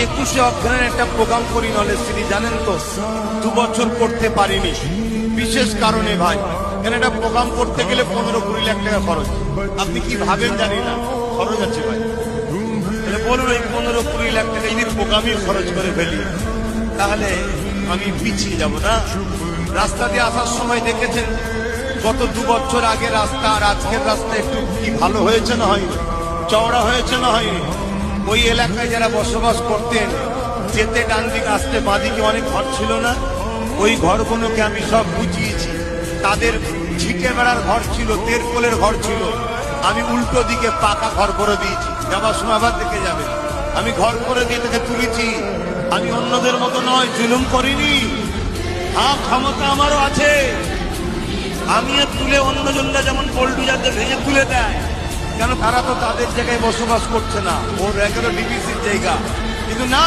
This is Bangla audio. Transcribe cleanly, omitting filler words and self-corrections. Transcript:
21শে অগ্রহায়ণে একটা প্রোগ্রাম করি নলেজ সিটি, জানেন তো? 2 বছর করতে পারিনি বিশেষ কারণে ভাই। এখানে একটা প্রোগ্রাম করতে গেলে 15-20 লাখ টাকা খরচ। আপনি কি ভাবেন জানি না, খরচ আছে ভাই। তাহলে বলুন, এই 15-20 লাখ টাকা যদি প্রোগ্রামই খরচ করে ফেলি, তাহলে আমি পিছিয়ে যাব না? রাস্তা দিয়ে আসার সময় দেখেছেন গত 2 বছর আগে রাস্তা আর আজকের রাস্তা একটু কি ভালো হয়েছে না হয়নি? চওড়া হয়েছে না হয়নি? ওই এলাকায় যারা বসবাস করতেন, যেতে ডান দিকে আসতে বাঁদিকে অনেক ঘর ছিল না? ওই ঘরগুলোকে আমি সব বুঝিয়েছি। তাদের ছিটে বেড়ার ঘর ছিল, তেরপোলের ঘর ছিল, আমি উল্টো দিকে পাকা ঘর করে দিয়েছি। যাবার সময় আবার দেখে যাবে, আমি ঘর করে দিয়ে তাকে তুলেছি। আমি অন্যদের মতো নয়, জুলুম করিনি। হ্যাঁ, ক্ষমতা আমারও আছে। আমি তুলে অন্যজনরা যেমন পোল্টুজারকে ভেঙে তুলে দেয়, কেন? তারা তো তাদের জায়গায় বসবাস করছে না, ওর 11 ডিবিসির জায়গা। কিন্তু না,